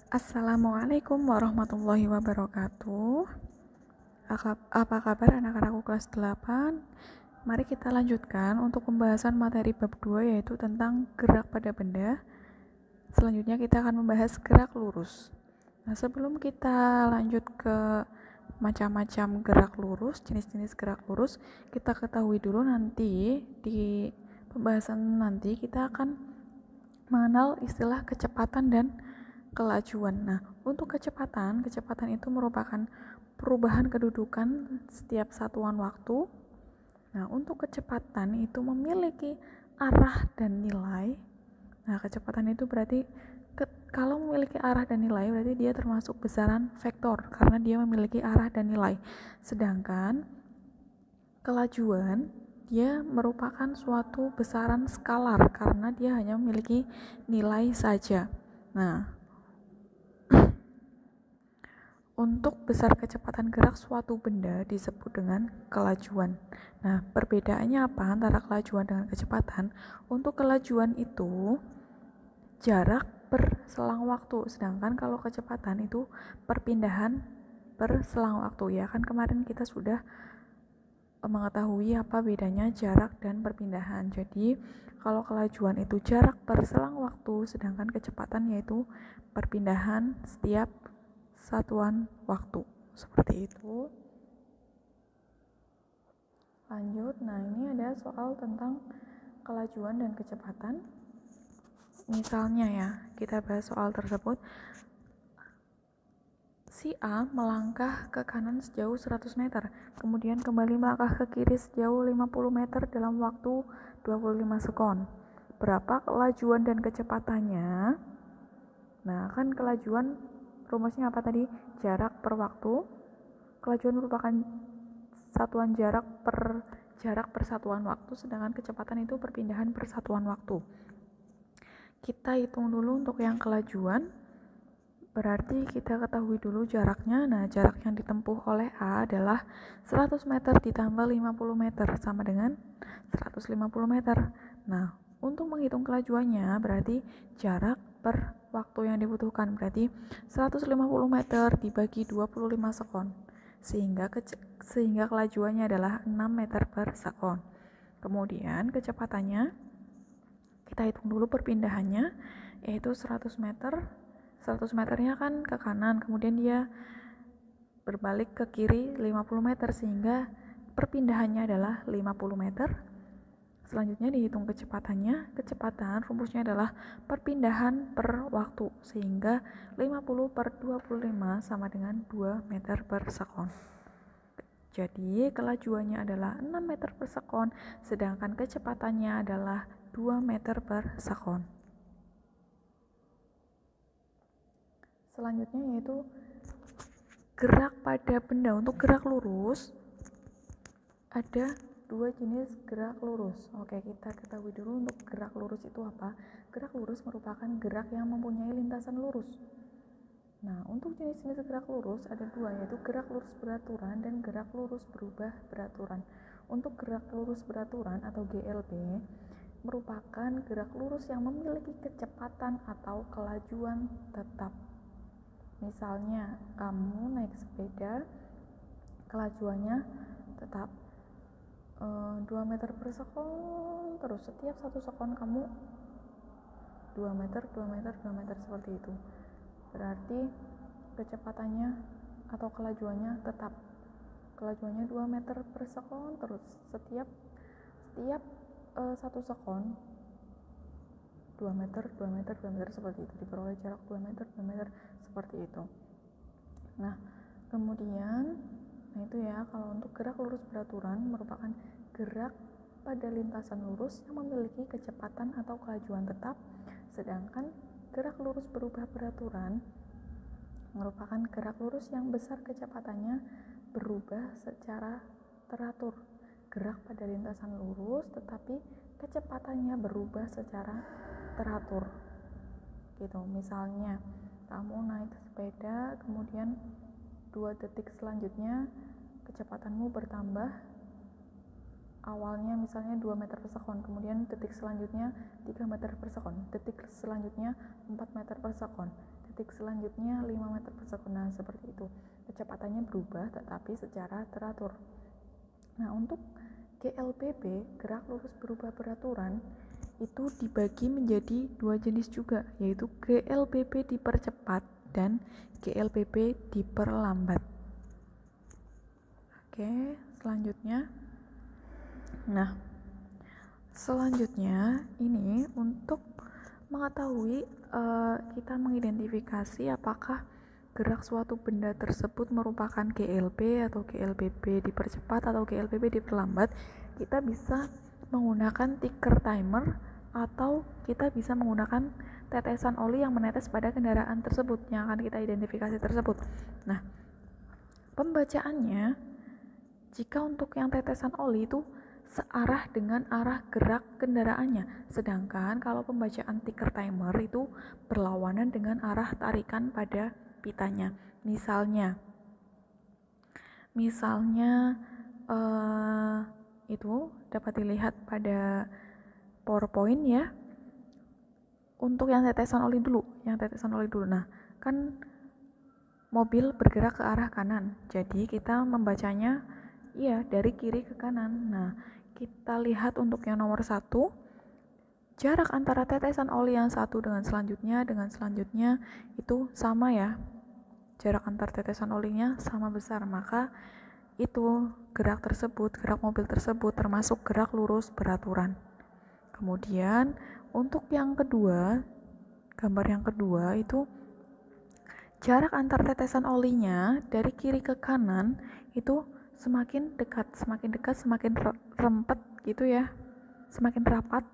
Assalamualaikum warahmatullahi wabarakatuh. Apa kabar anak-anakku kelas 8? Mari kita lanjutkan untuk pembahasan materi bab 2 yaitu tentang gerak pada benda. Selanjutnya kita akan membahas gerak lurus. Nah, sebelum kita lanjut ke macam-macam gerak lurus, jenis-jenis gerak lurus, kita ketahui dulu nanti di pembahasan nanti kita akan mengenal istilah kecepatan dan kelajuan. Nah, untuk kecepatan itu merupakan perubahan kedudukan setiap satuan waktu. Nah, untuk kecepatan itu memiliki arah dan nilai. Nah, kecepatan itu berarti kalau memiliki arah dan nilai berarti dia termasuk besaran vektor karena dia memiliki arah dan nilai. Sedangkan kelajuan dia merupakan suatu besaran skalar karena dia hanya memiliki nilai saja. Nah, untuk besar kecepatan gerak suatu benda disebut dengan kelajuan. Nah, perbedaannya apa antara kelajuan dengan kecepatan? Untuk kelajuan itu jarak per selang waktu, sedangkan kalau kecepatan itu perpindahan per selang waktu. Ya kan kemarin kita sudah mengetahui apa bedanya jarak dan perpindahan. Jadi, kalau kelajuan itu jarak per selang waktu, sedangkan kecepatan yaitu perpindahan setiap satuan waktu. Seperti itu. Lanjut, nah ini ada soal tentang kelajuan dan kecepatan. Misalnya ya, kita bahas soal tersebut. Si A melangkah ke kanan sejauh 100 meter, kemudian kembali melangkah ke kiri sejauh 50 meter dalam waktu 25 sekon. Berapa kelajuan dan kecepatannya? Nah, kan kelajuan rumusnya apa tadi? Jarak per waktu. Kelajuan merupakan satuan jarak per satuan waktu, sedangkan kecepatan itu perpindahan per satuan waktu. Kita hitung dulu untuk yang kelajuan. Berarti kita ketahui dulu jaraknya. Nah, jarak yang ditempuh oleh A adalah 100 meter ditambah 50 meter sama dengan 150 meter. Nah, untuk menghitung kelajuannya berarti jarak per waktu yang dibutuhkan, berarti 150 meter dibagi 25 sekon, sehingga kelajuannya adalah 6 meter per sekon. Kemudian kecepatannya kita hitung dulu perpindahannya, yaitu 100 meter. 100 meternya kan ke kanan, kemudian dia berbalik ke kiri 50 meter, sehingga perpindahannya adalah 50 meter. Selanjutnya dihitung kecepatannya. Kecepatan rumusnya adalah perpindahan per waktu, sehingga 50 per 25 sama dengan 2 meter per sekon. Jadi kelajuannya adalah 6 meter per sekon, sedangkan kecepatannya adalah 2 meter per sekon. Selanjutnya yaitu gerak pada benda. Untuk gerak lurus ada dua jenis gerak lurus. Oke, kita ketahui dulu untuk gerak lurus itu apa. Gerak lurus merupakan gerak yang mempunyai lintasan lurus. Nah, untuk jenis-jenis gerak lurus ada dua, yaitu gerak lurus beraturan dan gerak lurus berubah beraturan. Untuk gerak lurus beraturan atau GLB merupakan gerak lurus yang memiliki kecepatan atau kelajuan tetap. Misalnya kamu naik sepeda, kelajuannya tetap 2 meter per sekon, terus setiap 1 sekon kamu 2 meter seperti itu. Berarti kecepatannya atau kelajuannya tetap. Kelajuannya 2 meter per sekon, terus setiap 1 sekon 2 meter seperti itu, diperoleh jarak 2 meter seperti itu. Nah, kemudian itu ya, kalau untuk gerak lurus beraturan merupakan gerak pada lintasan lurus yang memiliki kecepatan atau kelajuan tetap, sedangkan gerak lurus berubah beraturan merupakan gerak lurus yang besar kecepatannya berubah secara teratur. Gerak pada lintasan lurus tetapi kecepatannya berubah secara teratur gitu. Misalnya kamu naik sepeda, kemudian 2 detik selanjutnya kecepatanmu bertambah, awalnya misalnya 2 meter per sekon, kemudian detik selanjutnya 3 meter per sekon, detik selanjutnya 4 meter per sekon, detik selanjutnya 5 meter per sekund. Nah, seperti itu. Kecepatannya berubah tetapi secara teratur. Nah, untuk GLBB, gerak lurus berubah beraturan, itu dibagi menjadi dua jenis juga, yaitu GLBB dipercepat dan GLBB diperlambat. Oke, selanjutnya. Nah, selanjutnya ini untuk mengetahui kita mengidentifikasi apakah gerak suatu benda tersebut merupakan GLB atau GLBB dipercepat atau GLBB diperlambat, kita bisa menggunakan ticker timer atau kita bisa menggunakan tetesan oli yang menetes pada kendaraan tersebut yang akan kita identifikasi tersebut. Nah, pembacaannya jika untuk yang tetesan oli itu searah dengan arah gerak kendaraannya, sedangkan kalau pembacaan ticker timer itu berlawanan dengan arah tarikan pada pitanya. Misalnya itu dapat dilihat pada PowerPoint ya. Untuk yang tetesan oli dulu. Nah, kan mobil bergerak ke arah kanan, jadi kita membacanya dari kiri ke kanan. Nah, kita lihat untuk yang nomor 1, jarak antara tetesan oli yang satu dengan selanjutnya itu sama ya. Jarak antar tetesan olinya sama besar, maka itu gerak mobil tersebut termasuk gerak lurus beraturan. Kemudian untuk yang kedua, gambar yang kedua itu jarak antar tetesan olinya dari kiri ke kanan itu semakin dekat, semakin rempet gitu ya, semakin rapat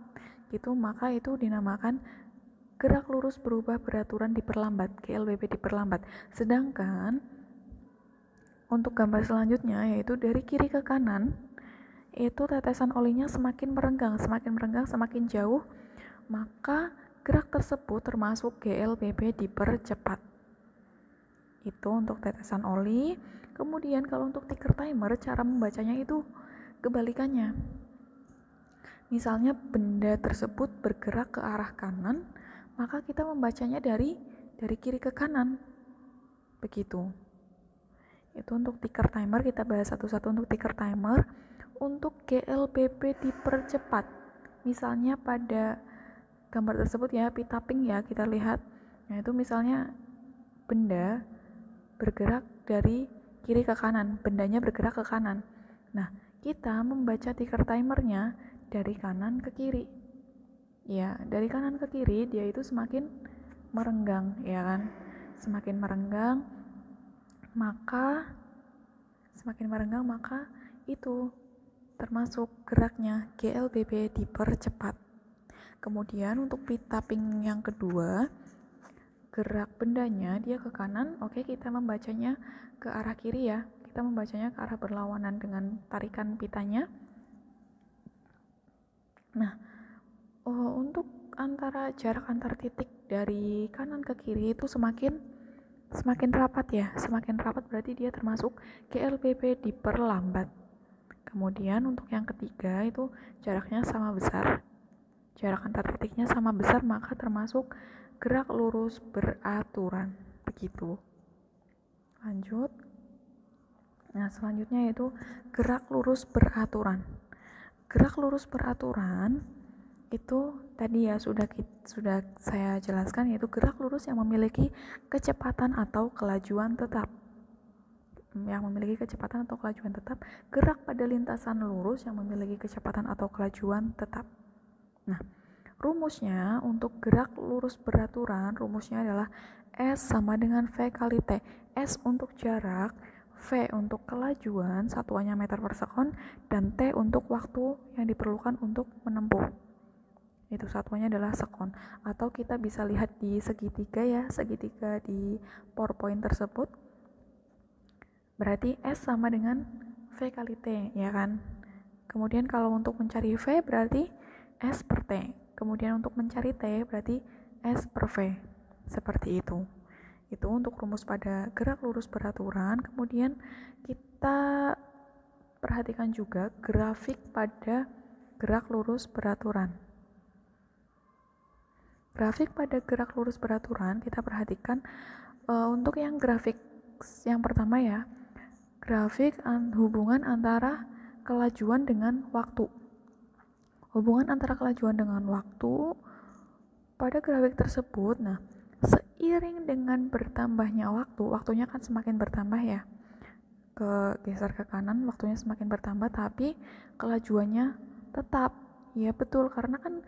gitu, maka itu dinamakan gerak lurus berubah beraturan diperlambat, GLBB diperlambat. Sedangkan untuk gambar selanjutnya yaitu dari kiri ke kanan, itu tetesan olinya semakin merenggang, semakin jauh, maka gerak tersebut termasuk GLBB dipercepat. Itu untuk tetesan oli. Kemudian kalau untuk ticker timer, cara membacanya itu kebalikannya. Misalnya benda tersebut bergerak ke arah kanan, maka kita membacanya dari kiri ke kanan. Begitu. Itu untuk ticker timer, kita bahas satu-satu untuk ticker timer. Untuk GLBB dipercepat, misalnya pada gambar tersebut ya, pita pink ya, kita lihat. Nah, itu misalnya benda bergerak dari kiri ke kanan, bendanya bergerak ke kanan. Nah, kita membaca ticker timernya dari kanan ke kiri. Ya, dari kanan ke kiri dia itu semakin merenggang, ya kan? Semakin merenggang, maka itu termasuk geraknya GLBB dipercepat. Kemudian untuk pita pink yang kedua, gerak bendanya dia ke kanan, oke, kita membacanya ke arah kiri ya, kita membacanya ke arah berlawanan dengan tarikan pitanya. Nah, untuk jarak antar titik dari kanan ke kiri itu semakin rapat ya, semakin rapat berarti dia termasuk GLBB diperlambat. Kemudian untuk yang ketiga itu jaraknya sama besar, jarak antar titiknya sama besar, maka termasuk gerak lurus beraturan. Begitu. Lanjut. Nah, selanjutnya yaitu gerak lurus beraturan. Gerak lurus beraturan itu tadi ya sudah saya jelaskan, yaitu gerak lurus yang memiliki kecepatan atau kelajuan tetap. Gerak pada lintasan lurus yang memiliki kecepatan atau kelajuan tetap. Nah, rumusnya untuk gerak lurus beraturan, rumusnya adalah S sama dengan V kali T. S untuk jarak, V untuk kelajuan, satuannya meter per sekon, dan T untuk waktu yang diperlukan untuk menempuh. Itu satuannya adalah sekon. Atau kita bisa lihat di segitiga ya, segitiga di PowerPoint tersebut. Berarti S sama dengan V kali T, ya kan? Kemudian kalau untuk mencari V berarti S per T. Kemudian untuk mencari T berarti S per V. Seperti itu. Itu untuk rumus pada gerak lurus beraturan. Kemudian kita perhatikan juga grafik pada gerak lurus beraturan. Grafik pada gerak lurus beraturan, kita perhatikan untuk yang grafik yang pertama ya, grafik hubungan antara kelajuan dengan waktu. Hubungan antara kelajuan dengan waktu pada grafik tersebut, nah seiring dengan bertambahnya waktu, waktunya kan semakin bertambah ya, geser ke kanan waktunya semakin bertambah, tapi kelajuannya tetap. Ya betul, karena kan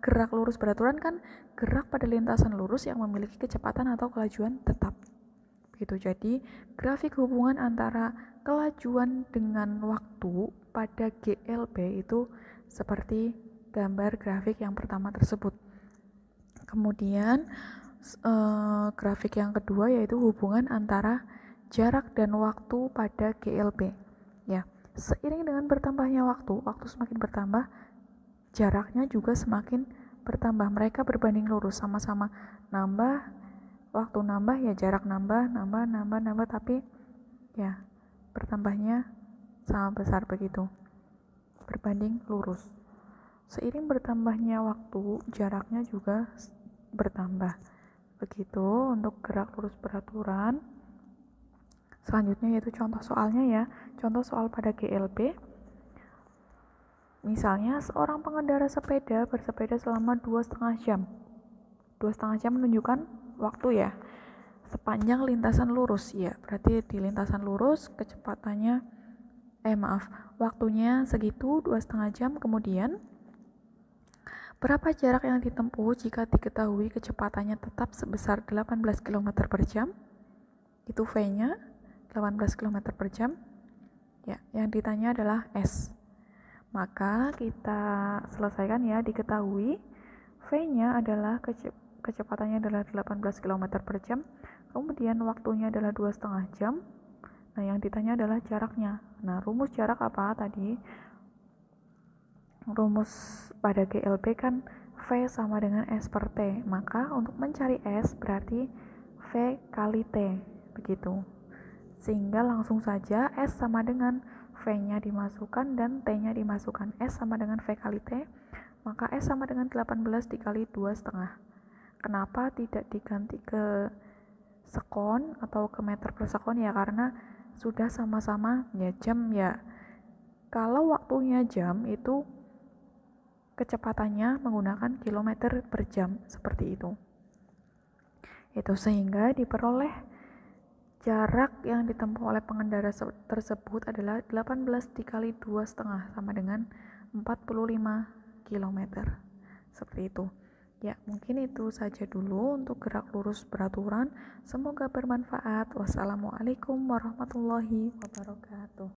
gerak lurus beraturan kan gerak pada lintasan lurus yang memiliki kecepatan atau kelajuan tetap. Begitu. Jadi grafik hubungan antara kelajuan dengan waktu pada GLB itu seperti gambar grafik yang pertama tersebut. Kemudian grafik yang kedua yaitu hubungan antara jarak dan waktu pada GLB. Ya, seiring dengan bertambahnya waktu semakin bertambah, jaraknya juga semakin bertambah. Mereka berbanding lurus, sama-sama nambah, waktu nambah ya jarak nambah, tapi ya bertambahnya sama besar begitu. Berbanding lurus. Seiring bertambahnya waktu, jaraknya juga bertambah. Begitu untuk gerak lurus beraturan. Selanjutnya yaitu contoh soalnya ya. Contoh soal pada GLB. Misalnya seorang pengendara sepeda bersepeda selama 2,5 jam. 2,5 jam menunjukkan waktu ya. Sepanjang lintasan lurus ya. Berarti di lintasan lurus kecepatannya waktunya segitu 2,5 jam. Kemudian berapa jarak yang ditempuh jika diketahui kecepatannya tetap sebesar 18 km per jam? Itu V-nya 18 km per jam. Ya, yang ditanya adalah S. Maka kita selesaikan ya, diketahui V-nya adalah kecepatannya adalah 18 km per jam. Kemudian waktunya adalah 2,5 jam. Nah, yang ditanya adalah jaraknya. Nah, rumus jarak apa tadi? Rumus pada GLB kan V sama dengan S per T. Maka untuk mencari S berarti V kali T. Begitu. Sehingga langsung saja S sama dengan V-nya dimasukkan dan T-nya dimasukkan. S sama dengan V kali T. Maka S sama dengan 18 dikali 2,5. Kenapa tidak diganti ke sekon atau ke meter per sekon ya? Karena sudah sama-sama ya jam ya. Kalau waktunya jam itu kecepatannya menggunakan kilometer per jam seperti itu. Itu sehingga diperoleh jarak yang ditempuh oleh pengendara tersebut adalah 18 dikali 2,5 sama dengan 45 km. Seperti itu. Ya, mungkin itu saja dulu untuk gerak lurus beraturan. Semoga bermanfaat. Wassalamualaikum warahmatullahi wabarakatuh.